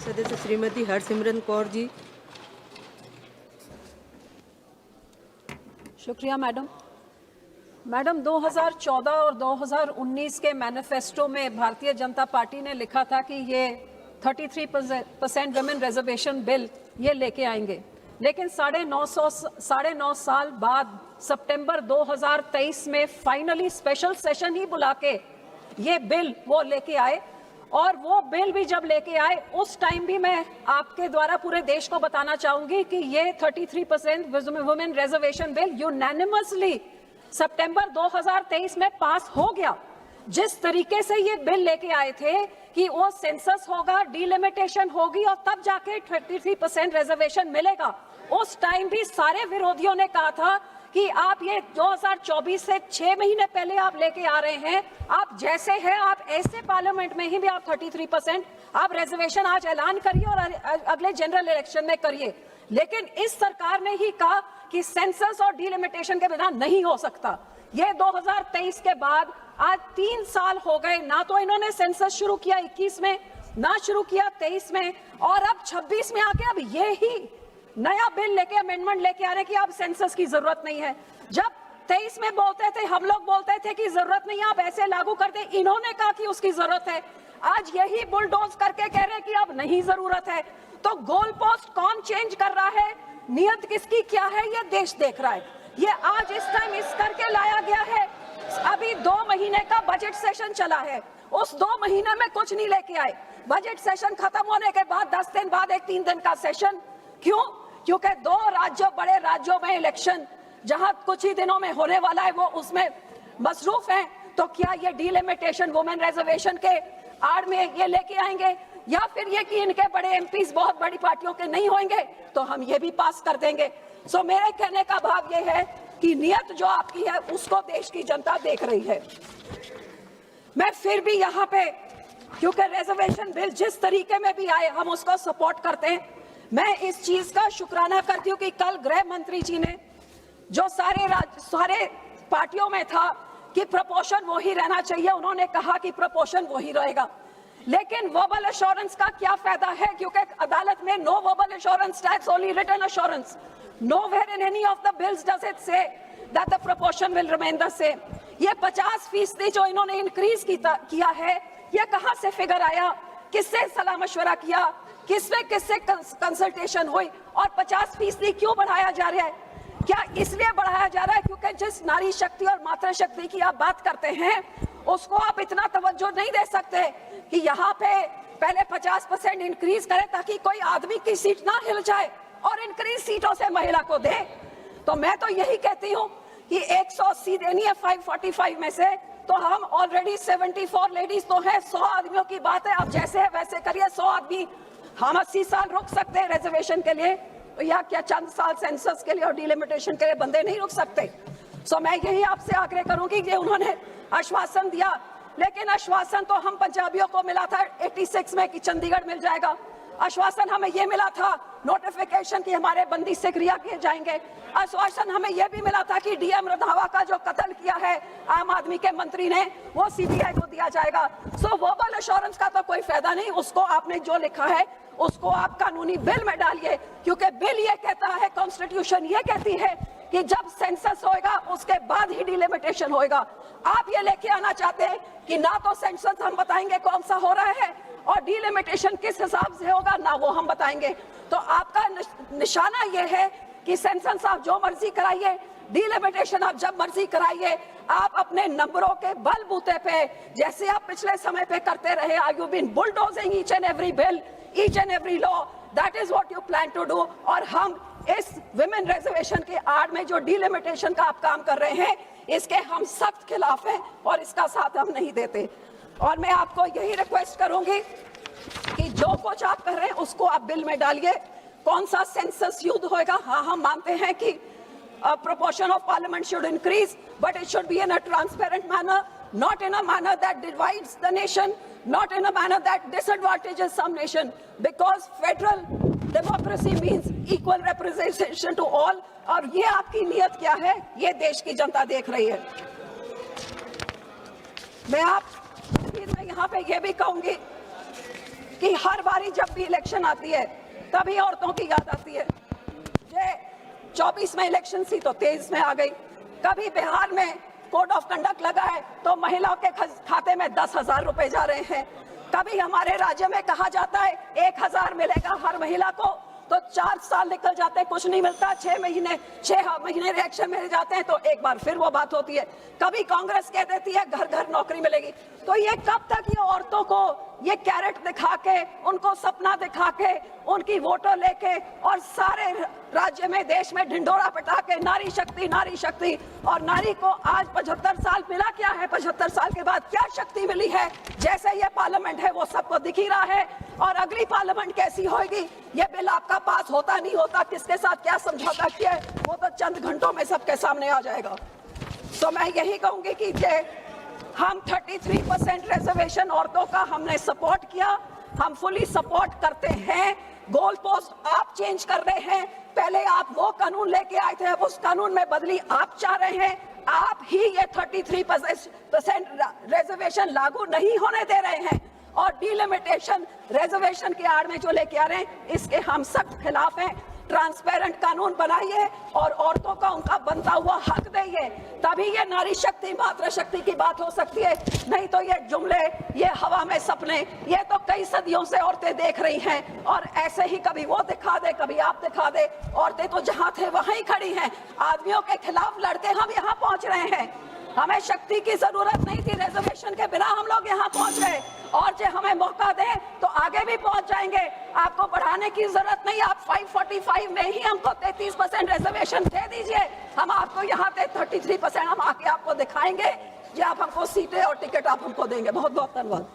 सदस्य श्रीमती हरसिमरत कौर जी। शुक्रिया madam. Madam, 2014 और 2019 के मैनिफेस्टो में भारतीय जनता पार्टी ने लिखा था कि ये 33% वुमेन रिजर्वेशन बिल ये लेके आएंगे, लेकिन 9.5 साल बाद सितंबर 2023 में फाइनली स्पेशल सेशन ही बुला के ये बिल वो लेके आए। और वो बिल भी जब लेके आए उस टाइम भी मैं आपके द्वारा पूरे देश को बताना चाहूंगी कि ये 33% वुमेन रिजर्वेशन बिल यूनैनिमसली सितंबर 2023 में पास हो गया। जिस तरीके से ये बिल लेके आए थे कि वो सेंसस होगा, डिलिमिटेशन होगी और तब जाके 33% रिजर्वेशन मिलेगा, उस टाइम भी सारे विरोधियों ने कहा था कि आप ये 2024 से 6 महीने पहले आप लेके आ रहे हैं, आप जैसे हैं आप ऐसे पार्लियामेंट में ही भी आप 33% आप रिजर्वेशन आज ऐलान करिए और अगले जनरल इलेक्शन में करिए। लेकिन इस सरकार ने ही कहा कि सेंसस और डिलिमिटेशन के बिना नहीं हो सकता। ये 2023 के बाद आज 3 साल हो गए, ना तो इन्होंने सेंसस शुरू किया 21 में, ना शुरू किया 23 में, और अब 26 में आके अब ये ही नया बिल लेके अमेंडमेंट लेके आ रहे हैं कि अब सेंसस की जरूरत नहीं है। जब 23 में बोलते थे, हम लोग बोलते थे कि जरूरत नहीं है, आप ऐसे लागू कर दे, इन्होंने कहा कि उसकी जरूरत है। आज यही बुलडोज करके कह रहे हैं कि अब नहीं जरूरत है। तो गोल पोस्ट कौन चेंज कर रहा है, नियत किसकी क्या है, ये देश देख रहा है। ये आज इस टाइम इस करके लाया गया है। अभी 2 महीने का बजट सेशन चला है, उस 2 महीने में कुछ नहीं लेके आए। बजट सेशन खत्म होने के बाद 10 दिन बाद एक 3 दिन का सेशन, क्यों? क्योंकि 2 राज्यों, बड़े राज्यों में इलेक्शन जहां कुछ ही दिनों में होने वाला है, वो उसमें मसरूफ हैं। तो क्या ये डिलिमिटेशन वुमेन रिजर्वेशन के आड़ में ये लेके आएंगे, या फिर ये कि इनके बड़े एमपीज बहुत बड़ी पार्टियों के नहीं होंगे तो हम ये भी पास कर देंगे। सो मेरे कहने का भाव ये है कि नियत जो आपकी है उसको देश की जनता देख रही है। मैं फिर भी यहाँ पे, क्योंकि रिजर्वेशन बिल जिस तरीके में भी आए हम उसको सपोर्ट करते हैं। मैं इस चीज का शुक्राना करती हूँ कि कल गृह मंत्री जी ने जो सारे पार्टियों में था कि प्रपोर्शन वही रहना चाहिए, उन्होंने कहा कि प्रपोर्शन वही रहेगा। लेकिन वर्बल एश्योरेंस का क्या फायदा है, क्योंकि अदालत में no verbal assurance tax, only written assurance. Nowhere in any of the bills does it say that the proportion will remain the same. ये 50% जो इन्होंने इंक्रीज किया है, ये कहां से फिगर आया, किससे सलाह मशवरा किया, किससे कंसल्टेशन हुई, और 50% क्यों बढ़ाया जा रहा है? क्या इसलिए बढ़ाया जा रहा है क्योंकि जिस नारी शक्ति और मातृ शक्ति की आप बात करते हैं उसको आप इतना तवज्जो नहीं दे सकते कि यहाँ पे पहले 50% इंक्रीज करें ताकि कोई आदमी की सीट ना हिल जाए और इंक्रीज सीटों से महिला को दे? तो मैं तो यही कहती हूँ कि 180 देनी है 545 में से, तो हम ऑलरेडी 74 लेडीज तो है, 100 आदमियों की बात है, आप जैसे है वैसे करिए। 100 आदमी, हम 80 साल रुक सकते हैं रिजर्वेशन के लिए, तो या क्या चंद साल सेंसस के लिए और डिलिमिटेशन के लिए बंदे नहीं रुक सकते? सो मैं यही आपसे आग्रह करूंगी कि उन्होंने आश्वासन दिया, लेकिन आश्वासन तो हम पंजाबियों को मिला था 86 में कि चंडीगढ़ मिल जाएगा। आश्वासन हमें ये मिला था नोटिफिकेशन कि हमारे बंदी से क्रिया किए जाएंगे। आश्वासन हमें यह भी मिला था कि डीएम रंधावा का जो कत्ल किया है आम आदमी के मंत्री ने, वो सीबीआई को दिया जाएगा। सो वर्बल एश्योरेंस का तो कोई फायदा नहीं, उसको आपने जो लिखा है उसको आप कानूनी बिल में डालिए, क्योंकि बिल ये कहता है, कॉन्स्टिट्यूशन ये कहती है कि जब सेंसस होएगा उसके बाद ही डिलिमिटेशन होएगा। आप ये लेके आना चाहते हैं कि ना तो सेंसस हम बताएंगे कौन सा हो रहा है और डिलिमिटेशन किस हिसाब से होगा, ना वो हम बताएंगे। तो आपका निशाना ये है कि सेंसस आप जो मर्जी कराइए, डिलिमिटेशन आप जब मर्जी कराइए, आप अपने नंबरों के बलबूते पे जैसे आप पिछले समय पे करते रहे, you been bulldozing each and every bill, each and every law, that is what you plan to do. और हम इस विमेन रिजर्वेशन के आड़ में जो डिलिमिटेशन का आप काम कर रहे हैं, इसके हम सख्त खिलाफ हैं और इसका साथ हम नहीं देते। और मैं आपको यही रिक्वेस्ट करूंगी कि जो कुछ आप कर रहे हैं उसको आप बिल में डालिए। कौन सा सेंसस युद्ध होएगा? हाँ, हम मानते हैं कि proportion of parliament should increase, but it should be in a transparent manner, not in a manner that divides the nation, not in a manner that disadvantages some nation, because federal democracy means equal representation to all। और ये आपकी नीयत क्या है, ये देश की जनता देख रही है। मैं यहाँ पे ये भी कहूंगी कि हर बारी जब भी इलेक्शन आती है तभी औरतों की याद आती है। ये 24 में इलेक्शन थी तो 23 में आ गई। कभी बिहार में कोड ऑफ कंडक्ट लगा है तो महिलाओं के खाते में 10,000 रुपए जा रहे हैं। कभी हमारे राज्य में कहा जाता है 1,000 मिलेगा हर महिला को, तो 4 साल निकल जाते हैं, कुछ नहीं मिलता। 6 महीने रिएक्शन में जाते हैं तो एक बार फिर वो बात होती है। कभी कांग्रेस कह देती है घर घर नौकरी मिलेगी। तो ये कब तक ये औरतों को ये कैरेट दिखा के, उनको सपना दिखा के, उनकी वोटों लेके और सारे राज्य में देश में ढिंढोरा पिटा के नारी शक्ति, और नारी को आज 75 साल मिला क्या है? 75 साल के बाद क्या शक्ति मिली है? जैसे ये पार्लियामेंट है वो सबको दिख ही रहा है। और अगली पार्लियामेंट कैसी होगी, ये बिल आपका पास होता नहीं होता, किसके साथ क्या समझौता किया है, वो तो चंद घंटों में सबके सामने आ जाएगा। तो मैं यही कहूंगी कि हम 33% रिजर्वेशन औरतों का हमने सपोर्ट किया, हम फुली सपोर्ट करते हैं। गोल पोस्ट आप चेंज कर रहे हैं, पहले आप वो कानून लेके आए थे, उस कानून में बदली आप चाह रहे हैं। आप ही ये 33% रिजर्वेशन लागू नहीं होने दे रहे हैं और डिलिमिटेशन रिजर्वेशन के आड़ में जो लेके आ रहे हैं इसके हम सख्त खिलाफ हैं। ट्रांसपेरेंट कानून बनाइए और औरतों का उनका बनता हुआ हक देइए, तभी ये नारी शक्ति मातृशक्ति की बात हो सकती है। नहीं तो ये जुमले, ये हवा में सपने, ये तो कई सदियों से औरतें देख रही हैं और ऐसे ही कभी वो दिखा दे कभी आप दिखा दे। औरतें तो जहां थे वहीं खड़ी हैं, आदमियों के खिलाफ लड़के हम यहाँ पहुंच रहे हैं। हमें शक्ति की जरूरत नहीं थी, रिजर्वेशन के बिना हम लोग यहाँ पहुंच गए और जो हमें मौका दें तो आगे भी पहुंच जाएंगे। आपको बढ़ाने की जरूरत नहीं, आप 545 में ही हमको 33% रिजर्वेशन दे दीजिए, हम आपको यहाँ पे 33% हम आके आपको दिखाएंगे, या आप हमको सीटें और टिकट आप हमको देंगे। बहुत बहुत धन्यवाद।